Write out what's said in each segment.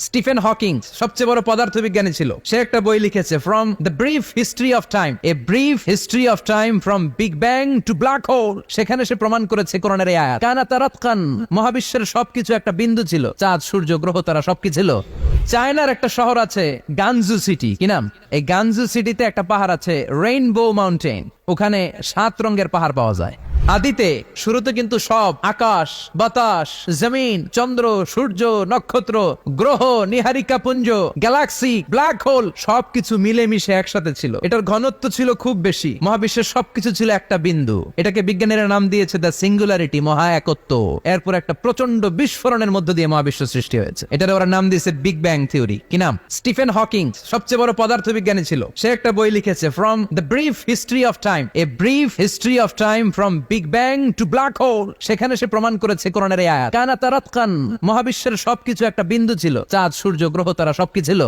Stephen Hawking সবচেয়ে বড় পদার্থবিজ্ঞানী ছিল। সে একটা বই লিখেছে, from the brief history of time, a brief history of time from big bang two black hole. সেখানে সে প্রমাণ করেছে কোরআনের এই আয়াত, কানা তারাতকান, মহাবিশ্বের সবকিছু একটা বিন্দু ছিল, চাঁদ সূর্য গ্রহ তারা সবকিছু ছিল। চায়নার একটা শহর আছে গানজু সিটি, কি নাম? এই গানজু সিটিতে একটা পাহাড় আছে রেইনবো মাউন্টেন, ওখানে 7 রঙের পাহাড় পাওয়া যায়। আদিতে শুরুতে কিন্তু সব আকাশ, বাতাস, জমিন, চন্দ্র, সূর্য, নক্ষত্র, গ্রহ, নিহারিকা পুঞ্জ, গ্যালাক্সি, ব্ল্যাক হোল সবকিছু মিলেমিশে একসাথে ছিল। এটার ঘনত্ব ছিল খুব বেশি। মহাবিশ্বের সবকিছু ছিল একটা বিন্দু। এটাকে বিজ্ঞানীরা নাম দিয়েছে দ্য সিঙ্গুলারিটি, মহা একত্ব। এরপর একটা প্রচন্ড বিস্ফোরণের মধ্য দিয়ে মহাবিশ্ব সৃষ্টি হয়েছে। এটার ওরা নাম দিয়েছে বিগ ব্যাং থিওরি। কি নাম? স্টিফেন হকিং সবচেয়ে বড় পদার্থবিজ্ঞানী ছিল। সে একটা বই লিখেছে, from the brief history of time, a brief history of time from big bang two black hole. সেখানে সে প্রমাণ করেছে কোরআনের এই আয়াত, কানা তারাতকান, মহাবিশ্বের সবকিছু একটা বিন্দু ছিল, চাঁদ সূর্য গ্রহ তারা সবকিছু ছিল,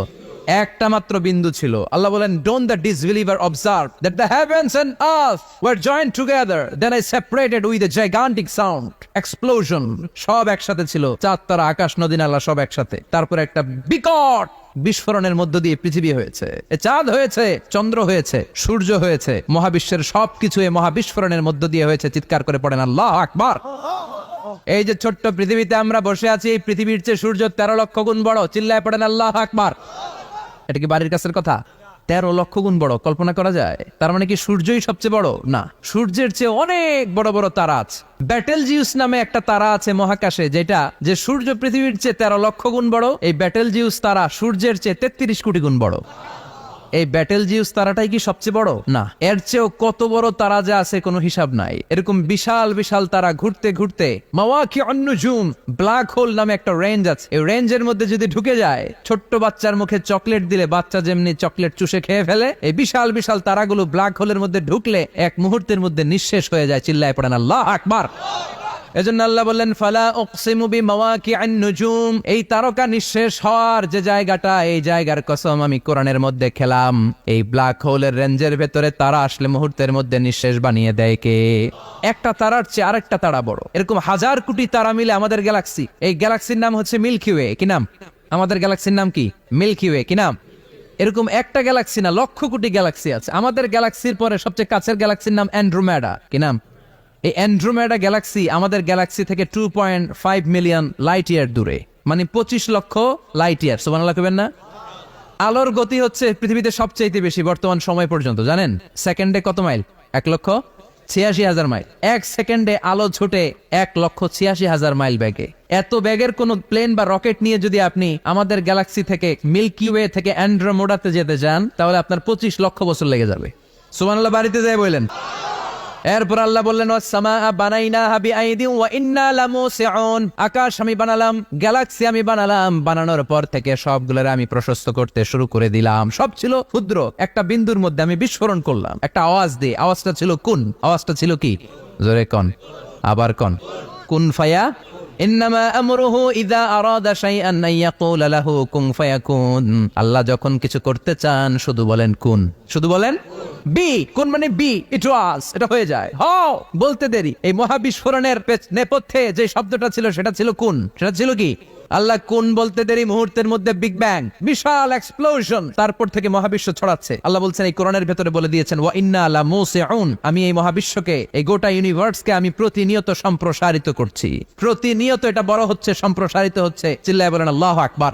একটা মাত্র বিন্দু ছিল। আল্লাহ বলেন, don't the disbeliever observe that the heavens and earth were joint together, then I separated with a gigantic sound explosion. সব একসাথে ছিল, চাঁদ তারা আকাশ নদী নালা সব একসাথে। তারপর একটা বিকট বিস্ফোরণের মধ্য দিয়ে পৃথিবী হয়েছে, চাঁদ হয়েছে, চন্দ্র হয়েছে, সূর্য হয়েছে, মহাবিশ্বের সবকিছু এই মহাবিস্ফোরণের মধ্য দিয়ে হয়েছে। চিৎকার করে পড়েন আল্লাহু আকবার। এই যে ছোট্ট পৃথিবীতে আমরা বসে আছি, এই পৃথিবীর চেয়ে সূর্য 13 লক্ষ গুণ বড়। চিল্লায় পড়েন আল্লাহু আকবার। এটা কি বাড়ির কাছের কথা? 13 লক্ষ গুণ বড়, কল্পনা করা যায়? তার মানে কি সূর্যই সবচেয়ে বড়? না, সূর্যের চেয়ে অনেক বড় বড় তারা আছে। ব্যাটেলজিউস নামে একটা তারা আছে মহাকাশে, যেটা যে সূর্য পৃথিবীর চেয়ে 13 লক্ষ গুণ বড়। এই ব্যাটেলজিউস তারা সূর্যের চেয়ে 33 কোটি গুণ বড়। এই ব্যাটেলজিউস তারাটাই কি সবচেয়ে বড়? না, এর চেয়েও কত বড় তারা যে আছে কোনো হিসাব নাই। এরকম বিশাল বিশাল তারা ঘুরতে ঘুরতে মাওয়াকিউন নুজুম, ব্ল্যাক হোল নামে একটা রেঞ্জ আছে। এই রেঞ্জের মধ্যে যদি ঢুকে যায়, ছোট্ট বাচ্চার মুখে চকলেট দিলে বাচ্চা যেমনি চকলেট চুষে খেয়ে ফেলে, এই বিশাল বিশাল তারাগুলো ব্ল্যাক হোলের মধ্যে ঢুকলে এক মুহূর্তের মধ্যে নিঃশেষ হয়ে যায়। চিল্লায় পড়েন আল্লাহু আকবার। এজন্য আল্লাহ বললেন, ফালা উকসিমু বিমাওয়াকিআন নুজুম, এই তারকা নিঃশেষ হওয়ার যে জায়গাটা, এই জায়গার কসম আমি কোরআনের মধ্যে খেলাম। এই ব্ল্যাক হোলের রেঞ্জের ভেতরে তারা আসলে মুহূর্তের মধ্যে নিঃশেষ বানিয়ে দেয় কে? একটা তারার চেয়ে আরেকটা তারা বড়। এরকম 1000 কোটি তারা মিলে আমাদের গ্যালাক্সি। এই গ্যালাক্সির নাম হচ্ছে মিল্কি ওয়ে। কি নাম? আমাদের গ্যালাক্সির নাম কি? Milky Way. কি নাম? এরকম একটা গ্যালাক্সি না, লক্ষ কোটি গ্যালাক্সি আছে। আমাদের গ্যালাক্সির পরে সবচেয়ে কাছের গ্যালাক্সির নাম অ্যান্ড্রোমেডা। কি নাম? এই অ্যান্ড্রোমেডা গ্যালাক্সি আমাদের গ্যালাক্সি থেকে 2.5 মিলিয়ন লাইট ইয়ার দূরে, মানে 25 লক্ষ লাইট ইয়ার। সুবহানাল্লাহ কইবেন না? আলোর গতি হচ্ছে পৃথিবীতে সবচেয়ে বেশি বর্তমান সময় পর্যন্ত। জানেন সেকেন্ডে কত মাইল? 1,86,000 মাইল। এক সেকেন্ডে আলো ছুটে 1,86,000 মাইল বেগে। এত বেগের কোন প্লেন বা রকেট নিয়ে যদি আপনি আমাদের গ্যালাক্সি থেকে মিল্কি ওয়ে থেকে অ্যান্ড্রোমেডাতে যেতে চান, তাহলে আপনার 25 লক্ষ বছর লেগে যাবে। সুবহানাল্লাহ বাড়িতে যাই বললেন। এরপর আল্লাহ বললেন, ওয়াস-সামাআ বানাইনাহা বিআইদিন ওয়া ইন্না লামুসিউন, আকাশ আমি বানালাম, গ্যালাক্সি আমি বানালাম। বানানোর পর থেকে সবগুলোর আমি প্রশস্ত করতে শুরু করে দিলাম। সব ছিল ক্ষুদ্র, একটা বিন্দুর মধ্যে আমি বিস্ফোরণ করলাম একটা আওয়াজ দিয়ে। আওয়াজটা ছিল কুন। আওয়াজটা ছিল কি? জোরে কন, আবার কন। কুন ফায়া ইন্নামা আমরুহু ইযা আরাদা শাইআন আন ইয়াকুলা লাহু কুন ফায়াকুন। আল্লাহ যখন কিছু করতে চান শুধু বলেন কুন, শুধু বলেন বি। কুন মানে বি, ইট ওয়াজ, এটা হয়ে যায়। হও বলতে দেরি। এই মহাবিস্ফোরণের নেপথ্যে যে শব্দটা ছিল সেটা ছিল কুন। সেটা ছিল কি? আল্লাহ কুন বলতে দেরি, মুহূর্তের মধ্যে বিগ ব্যাং, বিশাল এক্সপ্লোশন। তারপর থেকে মহাবিশ্ব ছড়াচ্ছে। আল্লাহ বলছেন এই কোরআনের ভেতরে বলে দিয়েছেন, ওয়া ইন্না লামুসিউন, আমি এই মহাবিশ্বকে, এই গোটা ইউনিভার্সকে আমি প্রতিনিয়ত সম্প্রসারিত করছি। প্রতিনিয়ত এটা বড় হচ্ছে, সম্প্রসারিত হচ্ছে। চিল্লায় বলেন আল্লাহু আকবার।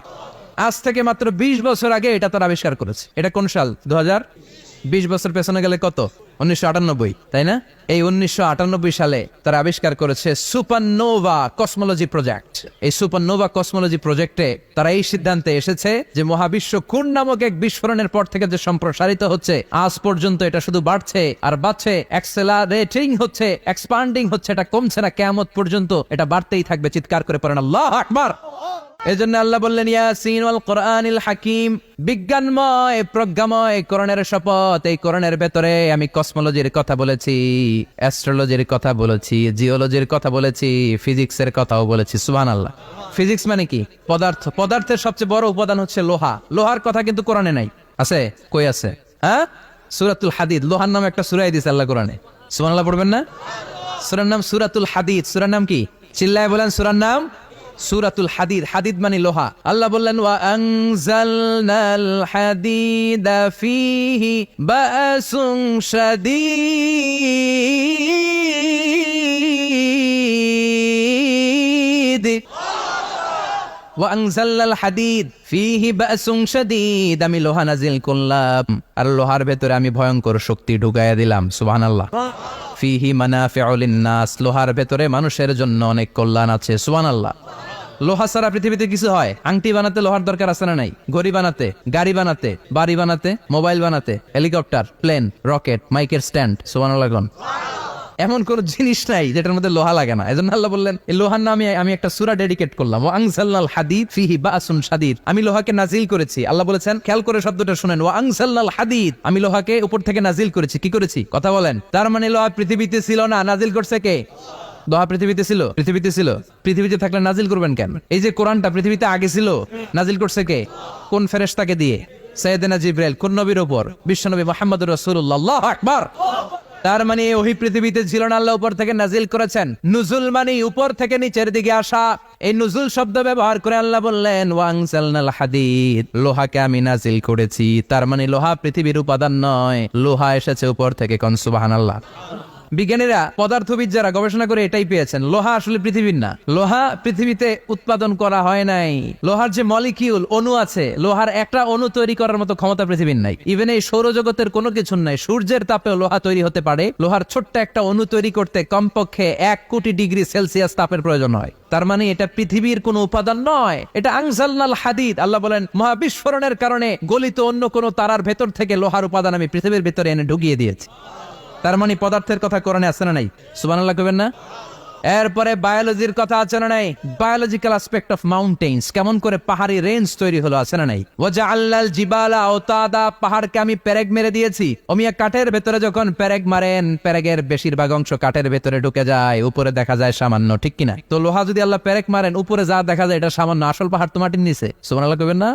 আজ থেকে মাত্র 20 বছর আগে এটা তারা আবিষ্কার করেছে। এটা কোন সাল? 2020 বছর পেছনে গেলে কত? 1998, তাই না? এই 1998 সালে তারা আবিষ্কার করেছে সুপারনোভা কসমোলজি প্রজেক্ট। এই সুপারনোভা কসমোলজি প্রজেক্টে তারা এই সিদ্ধান্তে এসেছে যে মহাবিশ্ব কোন নামক এক বিস্ফোরণের পর থেকে যে সম্প্রসারিত হচ্ছে, আজ পর্যন্ত এটা শুধু বাড়ছে আর বাড়ছে, অ্যাক্সেলারেটিং হচ্ছে, এক্সপান্ডিং হচ্ছে, এটা কমছে না। কিয়ামত পর্যন্ত এটা বাড়তেই থাকবে। চিৎকার করে পড়েন আল্লাহু আকবার। এজন্য আল্লাহ বললেন, ইয়াসিন ওয়াল কোরআনিল হাকিম, বিজ্ঞানময় প্রজ্ঞাময় কোরআনের শপথ। এই কোরআনের ভেতরে আমি কসমোলজির কথা বলেছি, অ্যাস্ট্রোলজির কথা বলেছি, জিওলজির কথা বলেছি, ফিজিক্সের কথাও বলেছি। সুবহানাল্লাহ। ফিজিক্স মানে কি? পদার্থ। পদার্থের সবচেয়ে বড় উপাদান হচ্ছে লোহা। লোহার কথা কিন্তু কোরআনে নাই। আছে? কই আছে? হ্যাঁ, সূরাতুল হাদিদ, লোহার নামে একটা সূরা দিয়েছে আল্লাহ কোরআনে। সুবহানাল্লাহ পড়বেন না? সূরার নাম সূরাতুল হাদিদ। সূরার নাম কি? চিল্লায় বলেন, সূরার নাম সূরাতুল হাদিদ, হাদিদ মানে লোহা। আল্লাহ বললেন ওয়া আনজালনাল হাদিদা ফীহি বাসুন শাদীদ ওয়া আনজালনাল হাদিদ ফীহি বাসুন শাদীদ, আমি লোহা নাজিল করলাম আর লোহার ভেতরে আমি ভয়ঙ্কর শক্তি ঢুকাইয়া দিলাম। সুবহানাল্লাহ। ফীহি মানাফিউ লিন-নাস, লোহার ভেতরে মানুষের জন্য অনেক কল্যাণ আছে। সুবহানাল্লাহ। লোহা ছাড়া পৃথিবীতে কিছু হয়? আংটি বানাতে লোহার দরকার আছে না নাই? ঘড়ি বানাতে, গাড়ি বানাতে, বাড়ি বানাতে, মোবাইল বানাতে, হেলিকপ্টার, প্লেন, রকেট, মাইকের স্ট্যান্ড। সুবহানাল্লাহ। এমন কোন জিনিস নাই যেটার মধ্যে লোহা লাগে না। এজন্য আল্লাহ বললেন এই লোহার নামে আমি একটা সূরা ডেডিকেট করলাম, ওয়া আনজালনাল হাদিদ ফীহি বাসুন শাদীদ, আমি লোহাকে নাজিল করেছি। আল্লাহ বলেছেন, খেয়াল করে শব্দটা শুনেন, ওয়া আনজালনাল হাদিদ, আমি লোহাকে উপর থেকে নাজিল করেছি। কি করেছি? কথা বলেন। তার মানে লোহা পৃথিবীতে ছিল না, নাজিল করছে কে? লোহা পৃথিবীতে ছিল? পৃথিবীতে ছিল। পৃথিবীতে থাকলে নাজিল করবেন কেন? এই যে কোরআনটা পৃথিবীতে আগে ছিল, নাজিল করছে কে? কোন ফেরেশতাকে দিয়ে? সাইয়েদনা জিবরাইল। কোন নবীর উপর? বিশ্বনবী মুহাম্মদুর রাসূলুল্লাহ। আল্লাহু আকবার। তার মানে ওহি পৃথিবীতে ছিল না, আল্লাহ উপর থেকে নাজিল করেছেন। নুজুল মানে উপর থেকে নিচের দিকে আসা। এই নুজুল শব্দ ব্যবহার করে আল্লাহ বললেন ওয়া আনজালনাল হাদিদ, লোহাকে আমি নাজিল করেছি। তার মানে লোহা পৃথিবীর উপাদান নয়, লোহা এসেছে উপর থেকে। কোন সুবহানাল্লাহ। বিজ্ঞানীরা, পদার্থবিদ যারা গবেষণা করে এটাই পেয়েছেন, লোহা আসলে পৃথিবীর না। লোহা পৃথিবীতে উৎপাদন করা হয় নাই। লোহার যে মলিকিউল, অণু আছে, লোহার একটা অণু তৈরি করার মতো ক্ষমতা পৃথিবীর নাই। ইভেন এই সৌরজগতের কোনো কিছু নাই। সূর্যের তাপেও লোহা তৈরি হতে পারে। লোহার ছোট্ট একটা অণু তৈরি করতে কমপক্ষে 1 কোটি ডিগ্রি সেলসিয়াস তাপের প্রয়োজন হয়। তার মানে এটা পৃথিবীর কোনো উপাদান নয়, এটা আনজালনাল হাদিদ। আল্লাহ বলেন মহাবিস্ফোরণের কারণে গলিত অন্য কোনো তারার ভেতর থেকে লোহার উপাদান আমি পৃথিবীর ভেতরে এনে ঢুকিয়ে দিয়েছি। তার মানে পদার্থের কথা কোরআনে আছে না নাই? সুবহানাল্লাহ কইবেন না? এরপরে বায়োলজির কথা আছে না নাই? বায়োলজিক্যাল অ্যাসপেক্ট অফ মাউন্টেন্স, কেমন করে পাহাড়ি রেঞ্জ তৈরি হলো, আছে না নাই? ওয়াজআলনাল জিবালা আওতাদা, পাহাড়কে আমি পেরেক মেরে দিয়েছি। ওমিয়া কাঠের ভেতরে যখন পেরেক মারেন, পেরেকের বেশিরভাগ অংশ কাঠের ভেতরে ঢুকে যায়, উপরে দেখা যায় সামান্য, ঠিক কিনা? তো লোহা যদি আল্লাহ পেরেক মারেন, উপরে যা দেখা যায় এটা সামান্য, আসল পাহাড় তো মাটির নিচে। সুবহানাল্লাহ কইবেন না?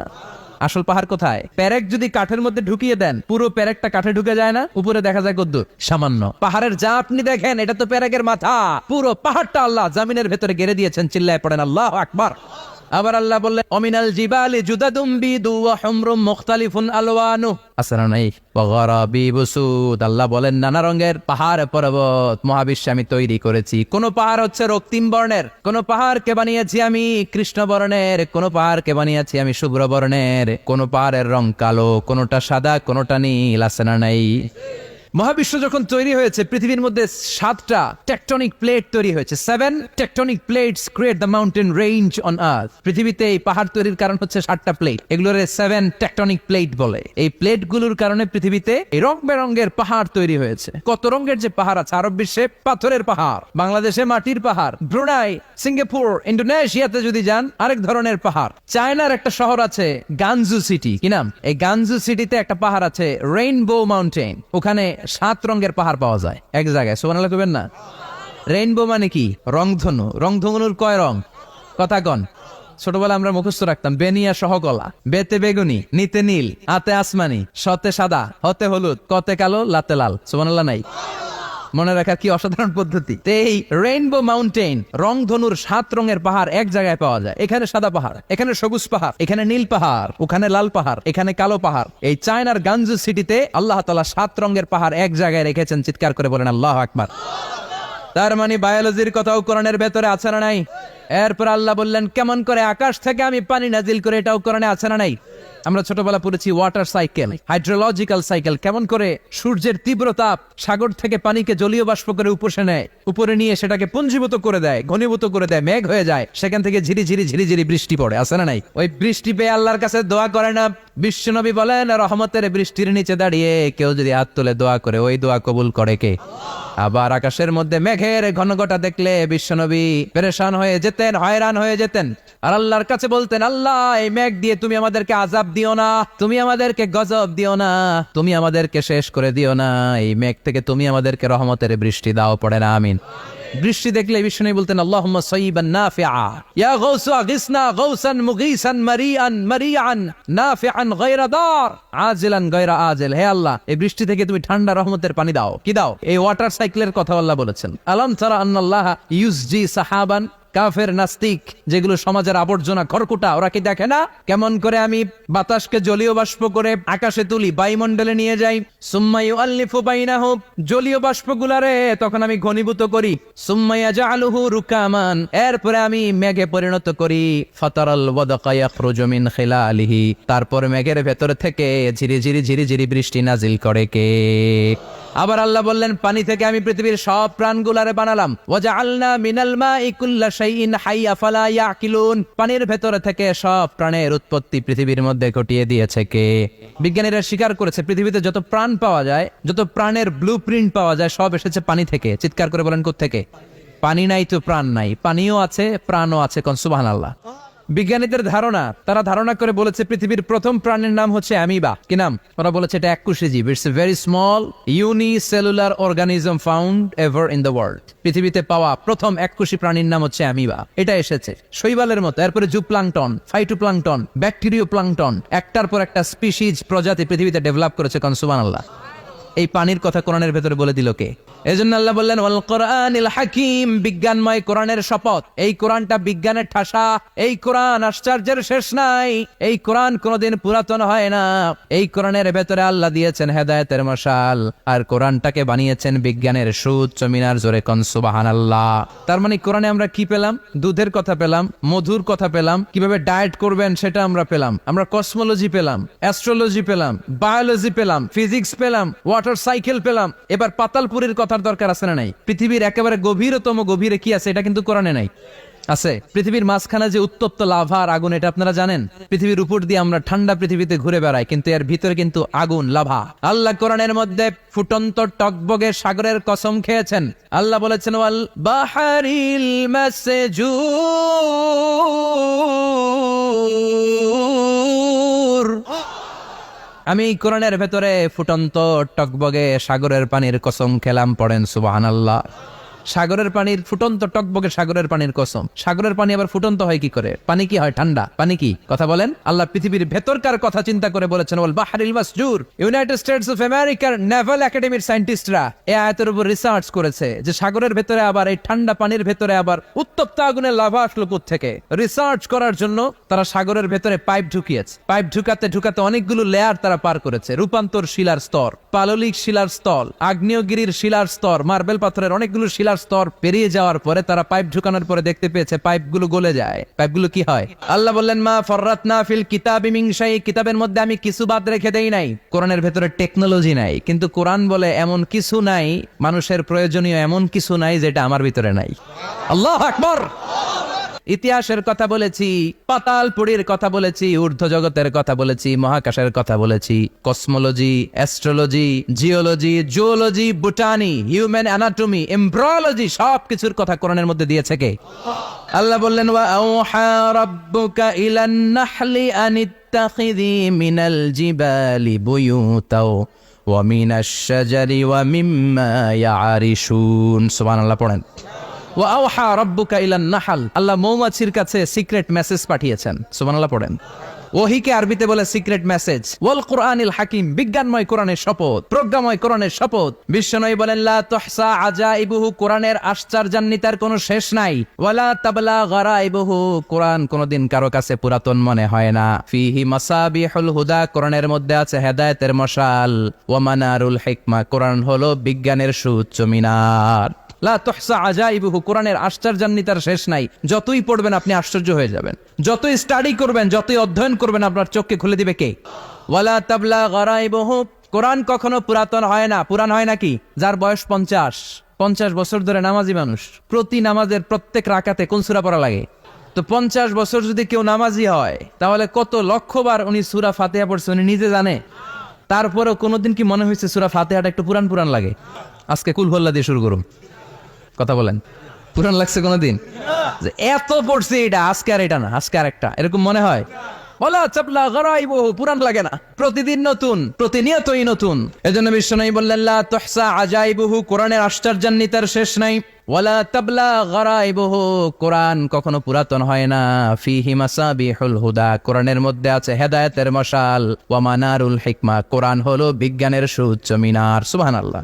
আসল পাহাড় কোথায়? পেরেক যদি কাঠের মধ্যে ঢুকিয়ে দেন, পুরো পেরেকটা কাঠে ঢুকে যায় না? উপরে দেখা যায় কদ্দুর? সামান্য। পাহাড়ের যা আপনি দেখেন, এটা তো পেরেকের মাথা। পুরো পাহাড়টা আল্লাহ জামিনের ভেতরে গেড়ে দিয়েছেন। চিল্লায় পড়েন আল্লাহু আকবার। আবার আল্লাহ বললেন অমিনাল জিবালি জুদাদুম বিদু ওয়া হুমরুম মুখতালিফুন আলওয়ানু, আসরা নাই ওয়া গারাবিবু সুদ। আল্লাহ বলেন নানা রঙের পাহাড় পর্বত মহাবিশ্বে আমি তৈরি করেছি। কোন পাহাড় হচ্ছে রক্তিম বর্ণের, কোন পাহাড়কে বানিয়েছি আমি কৃষ্ণ বর্ণের, কোন পাহাড়কে বানিয়েছি আমি শুভ্র বর্ণের, কোন পাহাড়ের রং কালো, কোনটা সাদা, কোনটা নীল, আসরা নাই। মহাবিশ্ব যখন তৈরি হয়েছে, পৃথিবীর মধ্যে 7টা টেকটনিক প্লেট তৈরি হয়েছে। 7 tectonic plates create the mountain range on earth. পৃথিবীতে এই পাহাড় তৈরির কারণ হচ্ছে 7টা প্লেট, এগুলোর 7 টেকটনিক প্লেট বলে। এই প্লেটগুলোর কারণে পৃথিবীতে এই রং বেরঙের পাহাড় তৈরি হয়েছে। কত রঙের যে পাহাড় আছে! আরব বিশ্বে পাথরের পাহাড়, বাংলাদেশে মাটির পাহাড়, ব্রুনাই, সিঙ্গাপুর, ইন্দোনেশিয়াতে যদি যান আরেক ধরনের পাহাড়। চায়নার একটা শহর আছে গানজু সিটি, কি নাম? এই গানজু সিটিতে একটা পাহাড় আছে রেইনবো মাউন্টেন, ওখানে 7 রঙের পাহাড় পাওয়া যায় এক জায়গায়। সুবহানাল্লাহ কইবেন না? রেইনবো মানে কি? রংধনু। রংধনুর কয় রং? কথা কন। ছোটবেলা আমরা মুখস্থ রাখতাম বেনিয়া সহকলা। বেতে বেগুনি, নিতে নীল, আতে আসমানি, শতে সাদা, হতে হলুদ, কতে কালো, লাতে লাল। সুবহানাল্লাহ নাই? মনে রাখার কি অসাধারণ পদ্ধতি! এই রেইনবো মাউন্টেন, রংধনুর 7 রঙের পাহাড় এক জায়গায় পাওয়া যায়। এখানে সাদা পাহাড়, এখানে সবুজ পাহাড়, এখানে নীল পাহাড়, ওখানে লাল পাহাড়, এখানে কালো পাহাড়। এই চায়নার গানজু সিটিতে আল্লাহ তাআলা 7 রঙের পাহাড় এক জায়গায় রেখেছেন। চিৎকার করে বলেন আল্লাহু আকবার। তার মানে বায়োলজির কথাও কোরআনের ভেতরে আছে না নাই? এরপর আল্লাহ বললেন কেমন করে আকাশ থেকে আমি পানি নাজিল করে, এটাও কোরআনে আছে না নাই? আমরা ছোটবেলা পড়েছি ওয়াটার সাইকেল, হাইড্রোলজিক্যাল সাইকেল। কেমন করে সূর্যের তীব্র তাপ সাগর থেকে পানিকে জলীয় বাষ্প করে উপসে নেয়, উপরে নিয়ে সেটাকে পুঞ্জীভূত করে দেয়, ঘনীভূত করে দেয়, মেঘ হয়ে যায়, সেখান থেকে ঝিরিঝিরি ঝিরিঝিরি বৃষ্টি পড়ে, আছে না নাই? ওই বৃষ্টি পেয়ে আল্লাহর কাছে দোয়া করে না? বিশ্বনবী বলেন রহমতের বৃষ্টির নিচে দাঁড়িয়ে কেউ যদি হাত তুলে দোয়া করে, ওই দোয়া কবুল করে কে? আবার আকাশের মধ্যে মেঘের ঘনঘটা দেখলে বিশ্বনবী পেরেশান হয়ে যেতেন, হয়রান হয়ে যেতেন, আর আল্লাহর কাছে বলতেন আল্লাহ এই মেঘ দিয়ে তুমি আমাদেরকে আযাব দিও না, তুমি আমাদেরকে গজব দিও না, তুমি আমাদেরকে শেষ করে দিও না, এই মেঘ থেকে তুমি আমাদেরকে রহমতের বৃষ্টি দাও। পড়ে না আমিন। বৃষ্টি দেখলে বিষ্ণু বলতেন আল্লাহুম্মা সাইয়িবান নাফিআ, ইয়া গাউসু আগিসনা গাউসান মুগীসান মারিআন মারিআন নাফিআন গায়রা দার আজিলান গায়রা আজিল। হে আল্লাহ এই বৃষ্টি থেকে তুমি ঠান্ডা রহমতের পানি দাও। কি দাও? এই ওয়াটার সাইকেলের কথা আল্লাহ বলেছেন। আলাম তারা আন্নাল্লাহা ইউসজি সাহাবান কাফের নাস্তিক, যেগুলো সমাজের আবর্জনা খড়কুটা, ওরা কি দেখে না কেমন করে আমি বাতাসকে জলীয় বাষ্প করে আকাশে তুলি, বায়ুমণ্ডলে নিয়ে যাই। সুম্মা ইউআল্লিফু বাইনাহুম, জলীয় বাষ্পগুলারে তখন আমি ঘনীভূত করি। সুম্মা ইয়াজআলুহু রুকামান, এরপরে আমি মেঘে পরিণত করি। ফাতারাল ওয়াদাকা ইয়াখরুজু মিন খিলালিহি, তারপর মেঘের ভেতর থেকে ঝিরি ঝিরি বৃষ্টি নাজিল করে কে? আবার আল্লাহ বললেন, পানি থেকে আমি পৃথিবীর সব প্রাণগুলারে বানালাম। ওয়াজআলনা মিনাল মাই কুল্লা শাইইন হাই আফালা ইয়াকিলুন, পানির ভেতর থেকে সব প্রাণের উৎপত্তি পৃথিবীর মধ্যে ঘটিয়ে দিয়েছে কে? বিজ্ঞানীরা স্বীকার করেছে পৃথিবীতে যত প্রাণ পাওয়া যায়, যত প্রাণের ব্লুপ্রিন্ট পাওয়া যায়, সব এসেছে পানি থেকে। চিৎকার করে বলেন, কোত্থেকে? পানি নাই তো প্রাণ নাই, পানিও আছে প্রাণও আছে। কোন সুবহানাল্লাহ। বিজ্ঞানীদের ধারণা, তারা ধারণা করে বলেছে পৃথিবীর প্রথম প্রাণীর নাম হচ্ছে অ্যামিবা। কি নাম? ওরা বলেছে এটা এককোষী জীব। It's a very small unicellular organism found ever in the world. পৃথিবীতে পাওয়া প্রথম এককোষী প্রাণীর নাম হচ্ছে অ্যামিবা। এটা এসেছে শৈবালের মতো, এরপরে জুপ্লাংটন, ফাইটোপ্লাংটন, ব্যাকটেরিও প্লাংটন, একটার পর একটা স্পিসিজ প্রজাতি পৃথিবীতে ডেভেলপ করেছে। কোন সুবহানাল্লাহ। এই পানির কথা কোরআনের ভেতরে বলে দিল কে? এজন্য আল্লাহ বললেন ওয়াল কোরআনিল হাকিম, বিজ্ঞানময় কোরআনের শপথ। এই কোরআনটা বিজ্ঞানের ঠাসা, এই কোরআন আশ্চর্যের শেষ নাই, এই কোরআন কোনোদিন পুরাতন হয় না। এই কোরআনের ভেতরে আল্লাহ দিয়েছেন হেদায়েতের মশাল, আর কোরআনটাকে বানিয়েছেন বিজ্ঞানের সুউচ্চ মিনার। জোরে কোন সুবহানাল্লাহ। তার মানে কোরআনে আমরা কি পেলাম? দুধের কথা পেলাম, মধুর কথা পেলাম, কিভাবে ডায়েট করবেন সেটা আমরা পেলাম, আমরা কসমোলজি পেলাম, অ্যাস্ট্রোলজি পেলাম, বায়োলজি পেলাম, ফিজিক্স পেলাম, ওয়াটার সাইকেল পেলাম। এবার পাতালপুরীর কথার দরকার আছে না নাই? পৃথিবীর একেবারে গভীরতম গভীরে কি আছে এটা কিন্তু কোরআনে নাই। আছে। পৃথিবীর মাঝখানে যে উত্তপ্ত লাভা আর আগুন, এটা আপনারা জানেন? পৃথিবীর উপর দিয়ে আমরা ঠান্ডা পৃথিবীতে ঘুরে বেড়াই, কিন্তু এর ভিতরে কিন্তু আগুন, লাভা। আল্লাহ কোরআনের মধ্যে ফুটন্ত টকবগে সাগরের কসম খেয়েছেন। আল্লাহ বলেছেন ওয়াল বাহারিল মাসজুর, আমি কোরআনের ভেতরে ফুটন্ত টকবগে সাগরের পানির কসম খেলাম। পড়েন সুবহানাল্লাহ। সাগরের পানির ফুটন্ত টকবগে সাগরের পানির কসম। সাগরের পানি আবার ফুটন্ত হয় কি করে? পানি কি হয় ঠান্ডা? পানি কি? কথা বলেন। আল্লাহ পৃথিবীর ভেতরকার কথা চিন্তা করে বলেছেন ওয়াল বাহরিল মাসজুর। ইউনাইটেড স্টেটস অফ আমেরিকার নেভাল একাডেমির সায়েন্টিস্টরা এই আয়াতের উপর রিসার্চ করেছে যে সাগরের ভেতরে আবার এই ঠান্ডা পানির ভেতরে আবার উত্তপ্ত আগুনের লাভা আসলো কোত্থেকে। রিসার্চ করার জন্য তারা সাগরের ভেতরে পাইপ ঢুকিয়েছে। পাইপ ঢুকাতে অনেকগুলো লেয়ার তারা পার করেছে। রূপান্তর শিলার স্তর, পাললিক শিলার স্তর, আগ্নেয়গিরির শিলার স্তর, মার্বেল পাথরের অনেকগুলো শিলার স্তর পেরিয়ে যাওয়ার পরে তারা পাইপ ঢুকানোর পরে দেখতে পেয়েছে পাইপগুলো গলে যায়। পাইপগুলো কি হয়? আল্লাহ বললেন মা ফররাতনা ফিল কিতাবি মিন শাই, কিতাবের মধ্যে আমি কিছু বাদ রেখে দেই নাই। কোরআনের ভেতরে টেকনোলজি নাই, কিন্তু কোরআন বলে এমন কিছু নাই, মানুষের প্রয়োজনীয় এমন কিছু নাই যেটা আমার ভিতরে নাই। আল্লাহু আকবার। ইতিহাসের কথা বলেছি, পাতালপুরীর কথা বলেছি, ঊর্ধ্ব জগতের কথা বলেছি, মহাকাশের কথা বলেছি, cosmology, astrology, geology, zoology, botany, human anatomy, embryology, সবকিছুর কথা কোরআনের মধ্যে দিয়েছে কে? আল্লাহ বললেন ওয়া আওহা রাব্বুকা ইলান নাহলি আনিত্তাখিযি মিনাল জিবালি বুয়ুতাও ওয়া মিনাশ শাজারি ওয়া মিম্মা ইয়ারিশুন। সুবহানাল্লাহ। পড়েন ওয়া আওহা রাব্বুকা ইলান নাহল, আল্লাহ মৌমাছির কাছে সিক্রেট মেসেজ পাঠিয়েছেন। সুবহানাল্লাহ। পড়েন। ওহিকে আরবিতে বলে সিক্রেট মেসেজ। ওয়াল কোরআনিল হাকিম, বিজ্ঞানময় কোরআনের শপথ, প্রজ্ঞাময় কোরআনের শপথ। বিশ্বনবী বলেন লা তুহসা আজাইবুহু, কোরআনের আশ্চর্যান্বিতার কোনো শেষ নাই। ওয়ালা তাবলা গারাইবুহু, কোরআন কোনদিন কারো কাছে পুরাতন মনে হয় না। ফিহি মাসাবিহুল হুদা, কোরআনের মধ্যে আছে হেদায়েতের মশাল। ওয়া মানারুল হিকমা, কোরআন হলো বিজ্ঞানের সুউচ্চ মিনার। লা তুহসা আজাইবুহু, কোরআনের আশ্চর্যান্বিতার শেষ নাই। যতই পড়বেন আপনি আশ্চর্য হয়ে যাবেন, যতই স্টাডি করবেন, যতই অধ্যয়ন করবেন, আপনার চোখকে খুলে দিবে কে? ওয়ালা তাবলা গারাইবুহু, কোরআন কখনো পুরাতন হয় না। পুরান হয় নাকি? যার বয়স 50 বছর ধরে নামাজি মানুষ, প্রতি নামাজের প্রত্যেক রাকাতে কোন সূরা পড়া লাগে? তো 50 বছর যদি কেউ নামাজি হয়, তাহলে কত লক্ষবার উনি সূরা ফাতিহা পড়ছে উনি নিজে জানে। তারপরেও কোনোদিন কি মনে হয়েছে সূরা ফাতিহাটা একটু পুরান লাগে? আজকে কুল হল্লা দিয়ে শুরু করুন। কথা বলেন, পুরান লাগছে কোনদিন? যে এত পড়ছে এটা, আজকে আর এটা না, আজকে আর একটা, এরকম মনে হয়? ওয়ালা চাপলা গারাইবুহু, পুরান লাগে না, প্রতিদিন নতুন, প্রতিনিয়তই নতুন। এজন্য বিশ্বনবী বললেন লা তুহসা আজাইবুহু, কোরআনের আশ্চর্যান্বিতার শেষ নাই। ওয়ালা তাবলা গারাইবুহু, কোরআন কখনো পুরাতন হয় না। ফিহি মাসাবিহুল হুদা, কোরআনের মধ্যে আছে হেদায়েতের মশাল। ওয়া মানারুল হিকমা, কোরআন হলো বিজ্ঞানের সুউচ্চ মিনার। সুবহানাল্লাহ।